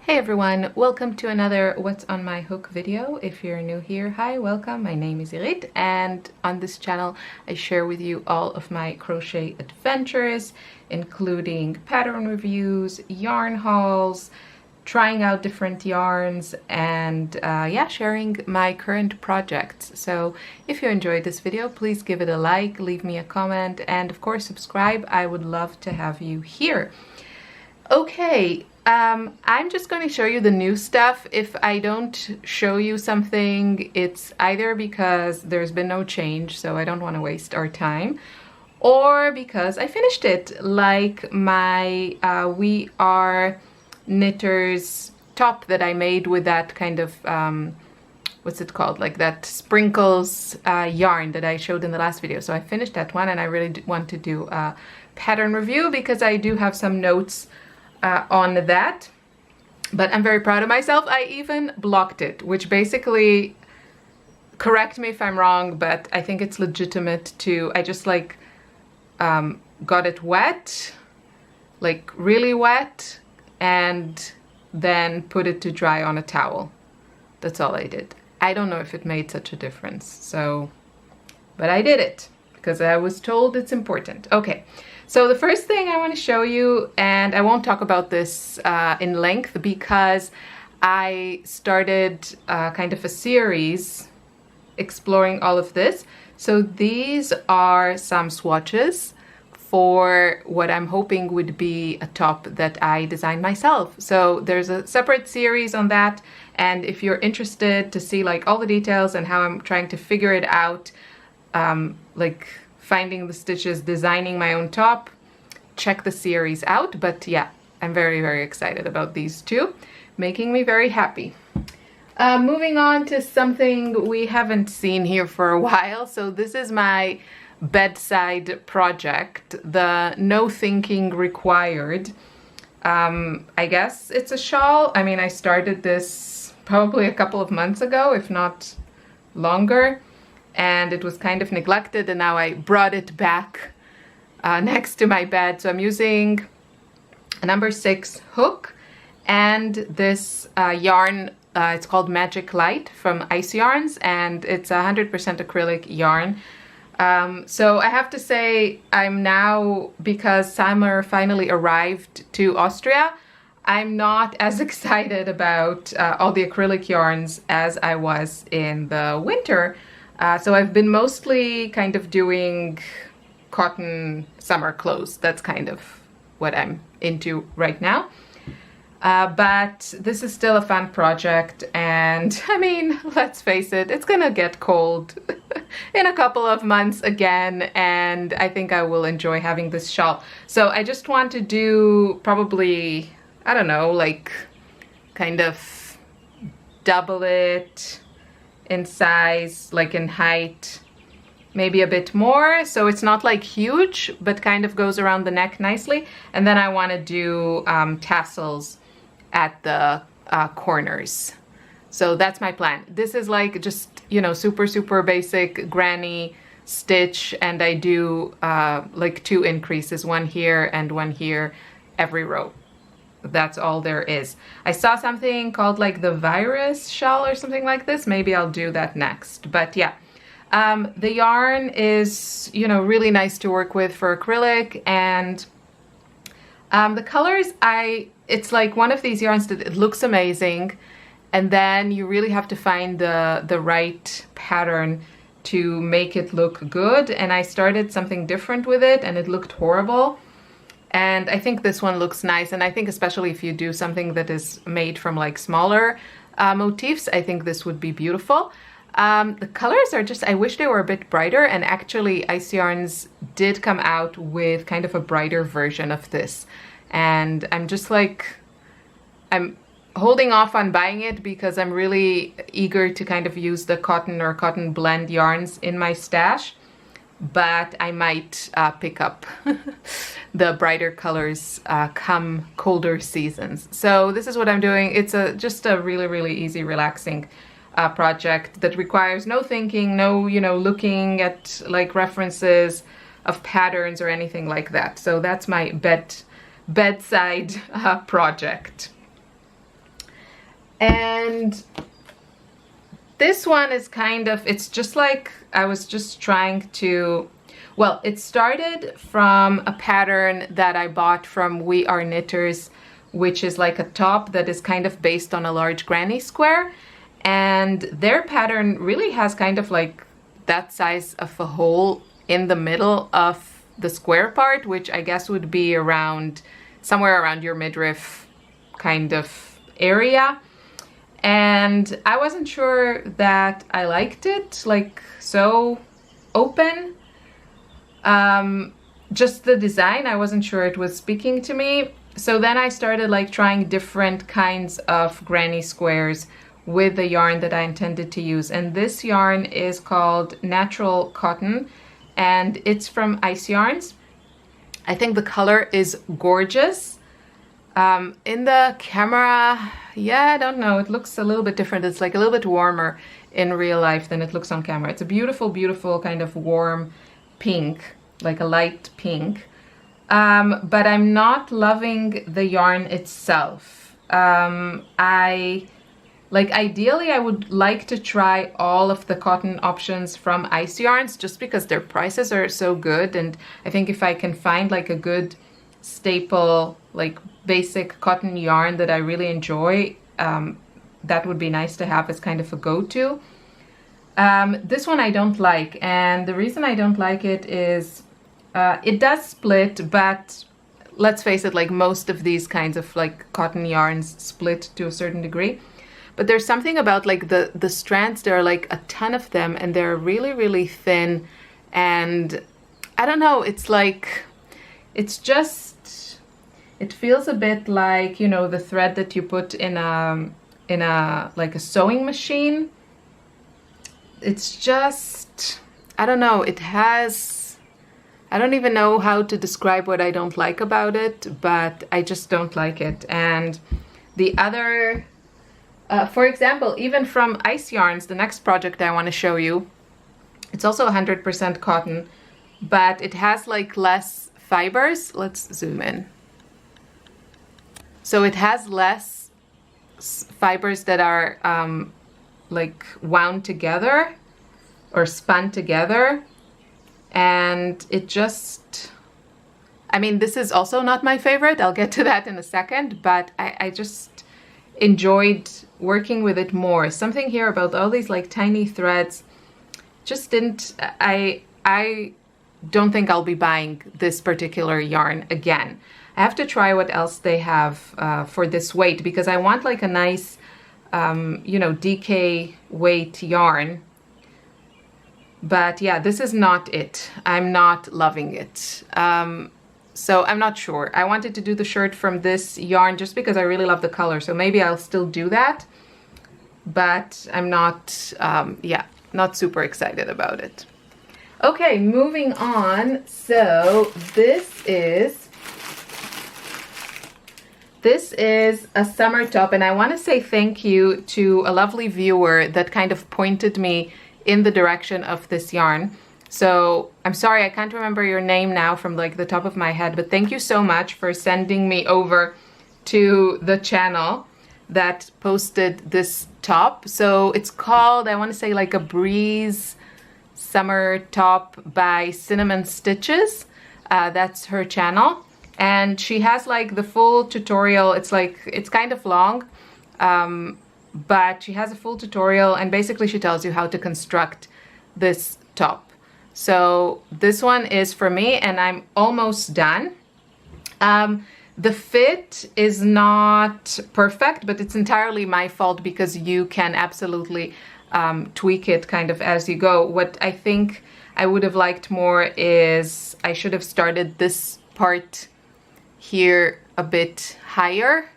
Hey everyone, welcome to another What's on My Hook video. If you're new here, hi, welcome. My name is Irit, and on this channel I share with you all of my crochet adventures, including pattern reviews, yarn hauls, trying out different yarns, and yeah, sharing my current projects. So if you enjoyed this video, please give it a like, leave me a comment, and of course subscribe. I would love to have you here. Okay, I'm just going to show you the new stuff. If I don't show you something, it's either because there's been no change, so I don't want to waste our time, or because I finished it, like my We Are Knitters top that I made with that kind of, what's it called, like that sprinkles yarn that I showed in the last video. So I finished that one, and I really want to do a pattern review because I do have some notes on that, but I'm very proud of myself. I even blocked it, which basically, correct me if I'm wrong, but I think it's legitimate to, I just like got it wet, like really wet, and then put it to dry on a towel. That's all I did. I don't know if it made such a difference, so, but I did it because I was told it's important. Okay. So the first thing I want to show you, and I won't talk about this in length because I started kind of a series exploring all of this. So these are some swatches for what I'm hoping would be a top that I designed myself. So there's a separate series on that, and if you're interested to see like all the details and how I'm trying to figure it out, like finding the stitches, designing my own top, check the series out. But yeah, I'm very, very excited about these two, making me very happy. Moving on to something we haven't seen here for a while. So this is my bedside project, the no thinking required. I guess it's a shawl. I mean, I started this probably a couple of months ago, if not longer, and it was kind of neglected, and now I brought it back next to my bed. So I'm using a number 6 hook and this yarn, it's called Magic Light from Ice Yarns, and it's 100% acrylic yarn. So I have to say, I'm now, because summer finally arrived to Austria, I'm not as excited about all the acrylic yarns as I was in the winter. So I've been mostly kind of doing cotton summer clothes. That's kind of what I'm into right now. But this is still a fun project, and I mean, let's face it, it's gonna get cold in a couple of months again, and I think I will enjoy having this shawl. So I just want to do probably, I don't know, like kind of double it in size, like in height, maybe a bit more, so it's not like huge, but kind of goes around the neck nicely. And then I want to do tassels at the corners. So that's my plan. This is like just, you know, super basic granny stitch, and I do like 2 increases, one here and one here every row. That's all there is. I saw something called like the virus shawl or something like this. Maybe I'll do that next. But yeah, the yarn is, you know, really nice to work with for acrylic, and the colors, it's like one of these yarns that it looks amazing, and then you really have to find the right pattern to make it look good. And I started something different with it, and it looked horrible. And I think this one looks nice, and I think especially if you do something that is made from like smaller motifs, I think this would be beautiful. The colors are just, I wish they were a bit brighter, and actually Ice Yarns did come out with kind of a brighter version of this. And I'm just like, I'm holding off on buying it because I'm really eager to kind of use the cotton or cotton blend yarns in my stash. But I might pick up the brighter colors come colder seasons. So this is what I'm doing. It's just a really easy, relaxing project that requires no thinking, no, you know, looking at like references of patterns or anything like that. So that's my bedside project. And this one is kind of, it's just like I was just trying to, well, it started from a pattern that I bought from We Are Knitters, which is like a top that is kind of based on a large granny square. And their pattern really has kind of like that size of a hole in the middle of the square part, which I guess would be around, somewhere around your midriff kind of area. And I wasn't sure that I liked it, like so open. Just the design, I wasn't sure it was speaking to me. So then I started like trying different kinds of granny squares with the yarn that I intended to use. And this yarn is called Natural Cotton, and it's from Ice Yarns. I think the color is gorgeous. In the camera, yeah, I don't know, it looks a little bit different. It's like a little bit warmer in real life than it looks on camera. It's a beautiful, beautiful kind of warm pink, like a light pink. But I'm not loving the yarn itself. Ideally, I would like to try all of the cotton options from Ice Yarns just because their prices are so good. And I think if I can find like a good staple, like basic cotton yarn that I really enjoy, that would be nice to have as kind of a go-to. This one I don't like, and the reason I don't like it is it does split, but let's face it, like most of these kinds of like cotton yarns split to a certain degree. But there's something about like the strands, there are like a ton of them and they're really, really thin. And I don't know, it's like, it's just, it feels a bit like, you know, the thread that you put in a like a sewing machine. It's just, I don't know, it has, I don't even know how to describe what I don't like about it, but I just don't like it. And the other, for example, even from Ice Yarns, the next project I want to show you, it's also 100% cotton, but it has like less fibers. Let's zoom in. So it has less fibers that are like wound together or spun together, and it just, I mean, this is also not my favorite. I'll get to that in a second, but I just enjoyed working with it more. Something here about all these like tiny threads just didn't, I don't think I'll be buying this particular yarn again. I have to try what else they have for this weight, because I want like a nice you know, DK weight yarn. But yeah, this is not it. I'm not loving it. So I'm not sure. I wanted to do the shirt from this yarn just because I really love the color. So maybe I'll still do that. But I'm not, yeah, not super excited about it. Okay, moving on. So this is a summer top, and I want to say thank you to a lovely viewer that kind of pointed me in the direction of this yarn. So I'm sorry, I can't remember your name now from like the top of my head, but thank you so much for sending me over to the channel that posted this top. So it's called, I want to say like a Breeze Summer Top by Cinnamon Stitches. That's her channel. And she has like the full tutorial. It's like, it's kind of long, but she has a full tutorial, and basically she tells you how to construct this top. So this one is for me, and I'm almost done. The fit is not perfect, but it's entirely my fault because you can absolutely tweak it kind of as you go. What I think I would have liked more is I should have started this part here a bit higher,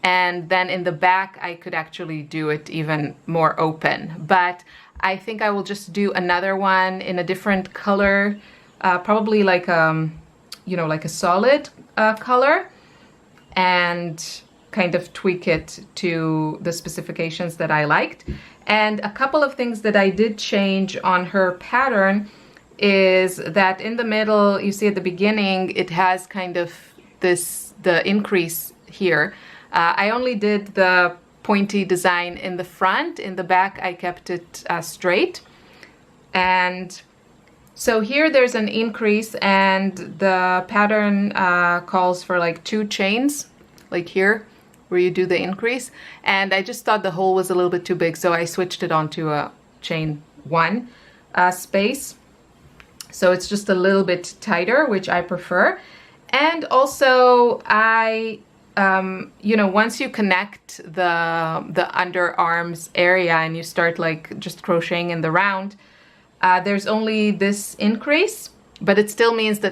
and then in the back I could actually do it even more open. But I think I will just do another one in a different color, probably like you know, like a solid color, and kind of tweak it to the specifications that I liked. And a couple of things that I did change on her pattern is that in the middle, you see at the beginning, it has kind of this, the increase here. I only did the pointy design in the front. In the back I kept it straight. And so here there's an increase, and the pattern calls for like 2 chains, like here where you do the increase, and I just thought the hole was a little bit too big, so I switched it onto a chain 1 space. So it's just a little bit tighter, which I prefer. And also I you know, once you connect the underarms area and you start like just crocheting in the round, there's only this increase, but it still means that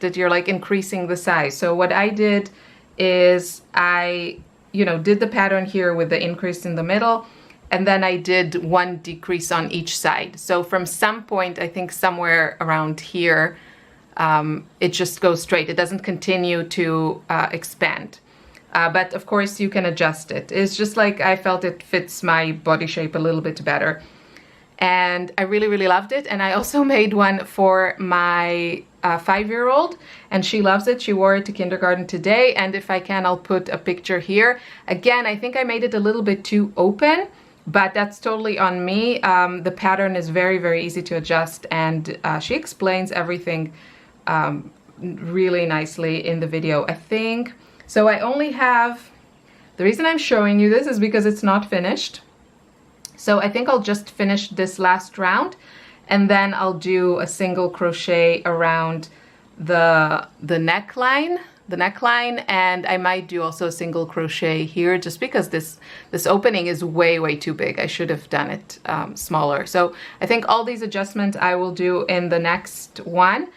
that you're like increasing the size. So what I did is I, you know, did the pattern here with the increase in the middle, and then I did 1 decrease on each side. So from some point, I think somewhere around here, it just goes straight. It doesn't continue to expand. But of course you can adjust it. It's just like I felt it fits my body shape a little bit better. And I really, really loved it. And I also made one for my 5-year-old, and she loves it. She wore it to kindergarten today, and if I can, I'll put a picture here. Again, I think I made it a little bit too open, but that's totally on me. The pattern is very, very easy to adjust, and she explains everything really nicely in the video, I think. So I only have, the reason I'm showing you this is because it's not finished. So I think I'll just finish this last round, and then I'll do a single crochet around the neckline, and I might do also a single crochet here, just because this opening is way, way too big. I should have done it smaller. So I think all these adjustments I will do in the next one.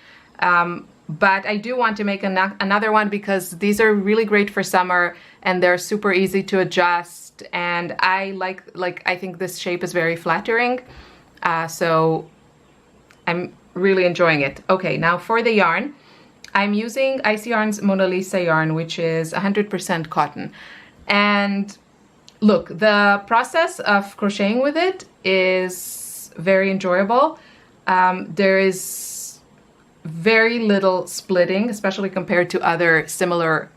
But I do want to make another one because these are really great for summer and they're super easy to adjust, and I I think this shape is very flattering, so I'm really enjoying it. Okay, now for the yarn, I'm using Icy Yarn's Mona Lisa yarn, which is 100% cotton. And look, the process of crocheting with it is very enjoyable. There is very little splitting, especially compared to other similar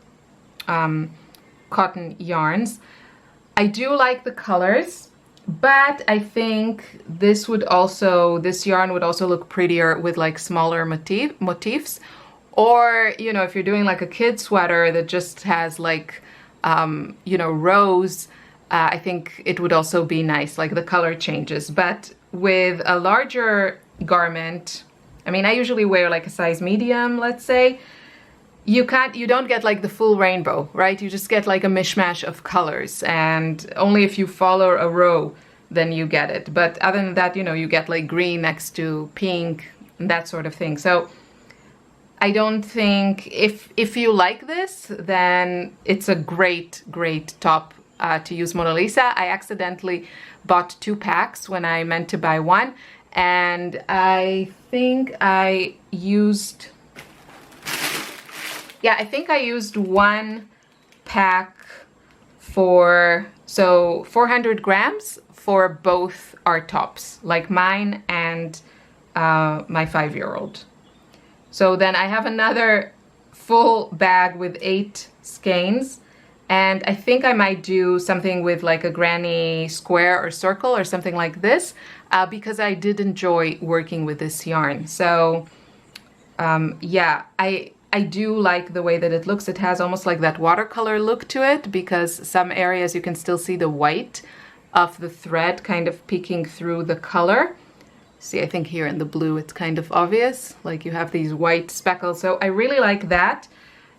cotton yarns. I do like the colors, but I think this yarn would also look prettier with like smaller motifs. Or, you know, if you're doing like a kid sweater that just has like, you know, rows, I think it would also be nice, like the color changes. But with a larger garment, I mean, I usually wear like a size medium, let's say. You don't get like the full rainbow, right? You just get like a mishmash of colors, and only if you follow a row, then you get it. But other than that, you know, you get like green next to pink and that sort of thing. So I don't think, if you like this, then it's a great, great top to use Mona Lisa. I accidentally bought 2 packs when I meant to buy 1. And I think I used, yeah, I think I used 1 pack for, so 400 grams for both our tops, like mine and my 5-year-old. So then I have another full bag with 8 skeins, and I think I might do something with like a granny square or circle or something like this, because I did enjoy working with this yarn. So yeah, I do like the way that it looks. It has almost like that watercolor look to it, because some areas you can still see the white of the thread kind of peeking through the color. See, I think here in the blue it's kind of obvious, like you have these white speckles. So I really like that.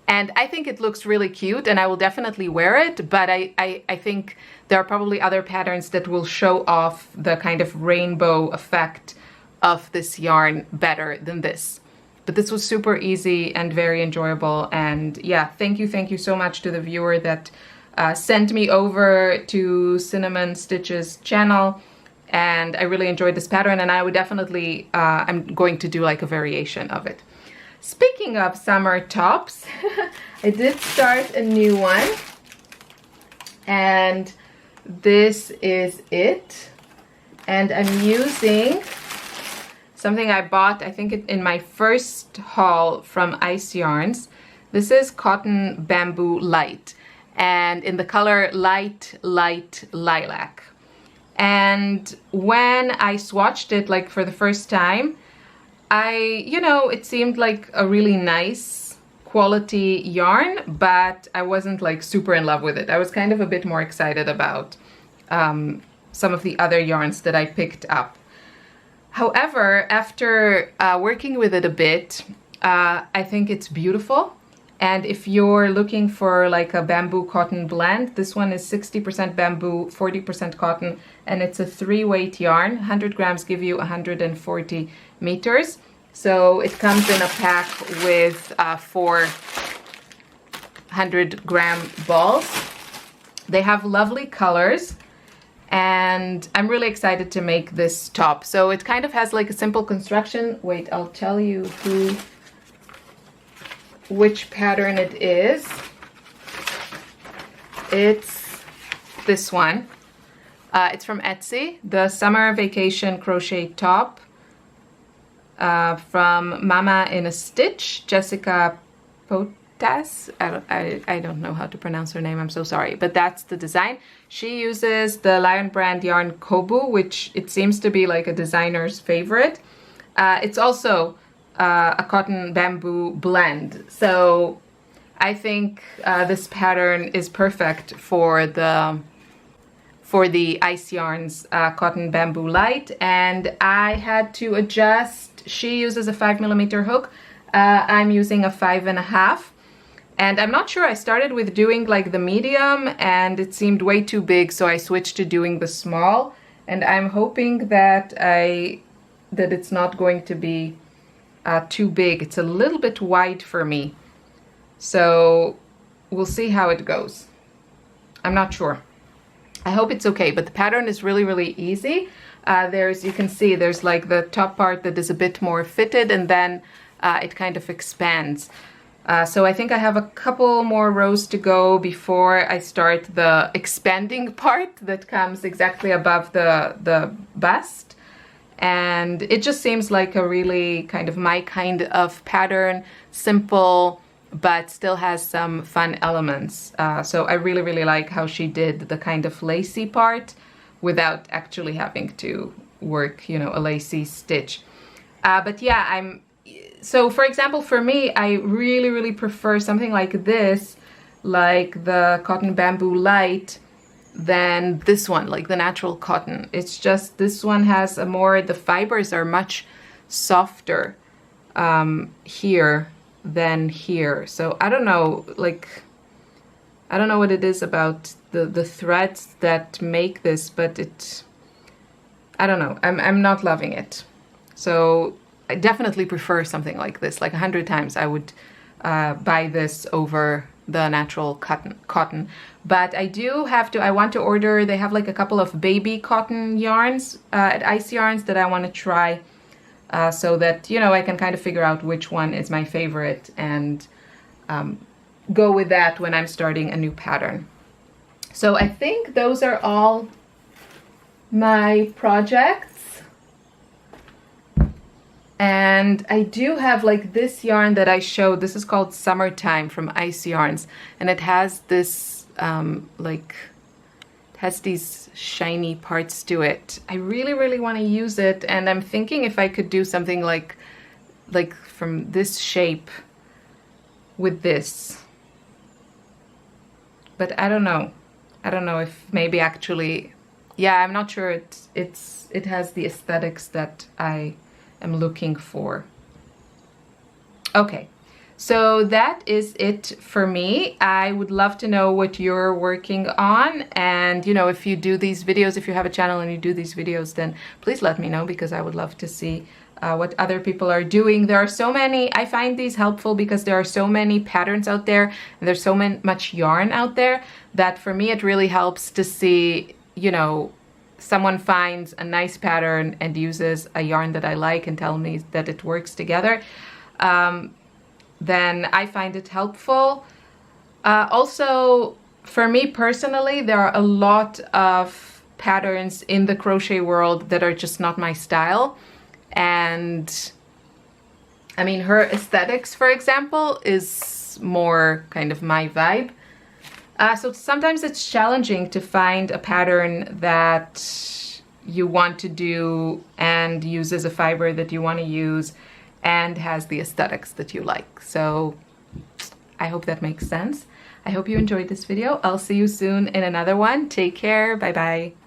And I think it looks really cute, and I will definitely wear it, but I think there are probably other patterns that will show off the kind of rainbow effect of this yarn better than this. But this was super easy and very enjoyable, and yeah, thank you so much to the viewer that sent me over to Cinnamon Stitch's channel, and I really enjoyed this pattern, and I would definitely, I'm going to do like a variation of it. Speaking of summer tops, I did start a new one, and this is it. And I'm using something I bought, I think in my first haul from Ice Yarns. This is Cotton Bamboo Light, and in the color Light Lilac. And when I swatched it like for the first time, it seemed like a really nice quality yarn, but I wasn't like super in love with it. I was kind of a bit more excited about some of the other yarns that I picked up. However, after working with it a bit, I think it's beautiful. And if you're looking for like a bamboo cotton blend, this one is 60% bamboo, 40% cotton, and it's a 3-weight yarn. 100 grams give you 140 meters. So it comes in a pack with 400-gram balls. They have lovely colors, and I'm really excited to make this top. So it kind of has like a simple construction. Wait, I'll tell you which pattern it is. It's this one. It's from Etsy, the Summer Vacation Crochet Top from Mama in a Stitch, Jessica Potas. I don't know how to pronounce her name, I'm so sorry, but that's the design. She uses the Lion brand yarn Kobu, which it seems to be like a designer's favorite. It's also a cotton bamboo blend. So I think this pattern is perfect for the Ice Yarns Cotton Bamboo Light, and I had to adjust. She uses a 5mm hook. I'm using a 5.5, and I'm not sure. I started with doing like the medium, and it seemed way too big, so I switched to doing the small. And I'm hoping that it's not going to be too big. It's a little bit wide for me, so we'll see how it goes. I'm not sure. I hope it's okay, but the pattern is really, really easy. You can see there's like the top part that is a bit more fitted, and then it kind of expands. So I think I have a couple more rows to go before I start the expanding part that comes exactly above the bust. And it just seems like a really kind of my kind of pattern, simple, but still has some fun elements. So I really, really like how she did the kind of lacy part without actually having to work, a lacy stitch. But yeah, so for example, for me, I really, really prefer something like this, like the Cotton Bamboo Light, than this one, like the natural cotton. It's just, this one has the fibers are much softer here than here. So I don't know, I don't know what it is about the threads that make this, but I don't know, I'm not loving it. So I definitely prefer something like this. Like 100 times I would buy this over the natural cotton. But I want to order, they have like a couple of baby cotton yarns at Ice Yarns that I want to try, so that, I can kind of figure out which one is my favorite and go with that when I'm starting a new pattern. So I think those are all my projects. And I do have like this yarn that I showed. This is called Summertime from Ice Yarns, and it has this it has these shiny parts to it. I really, really want to use it, and I'm thinking if I could do something like from this shape with this. But I don't know. I don't know if maybe actually, yeah, I'm not sure it has the aesthetics that I am looking for. Okay, so that is it for me. I would love to know what you're working on, and if you do these videos, if you have a channel and you do these videos, then please let me know, because I would love to see what other people are doing. There are so many, I find these helpful because there are so many patterns out there, and there's so much yarn out there, that for me it really helps to see, someone finds a nice pattern and uses a yarn that I like and tell me that it works together, then I find it helpful. Also, for me personally, there are a lot of patterns in the crochet world that are just not my style. And I mean, her aesthetics, for example, is more kind of my vibe. So sometimes it's challenging to find a pattern that you want to do and uses a fiber that you want to use and has the aesthetics that you like. So I hope that makes sense. I hope you enjoyed this video. I'll see you soon in another one. Take care. Bye bye.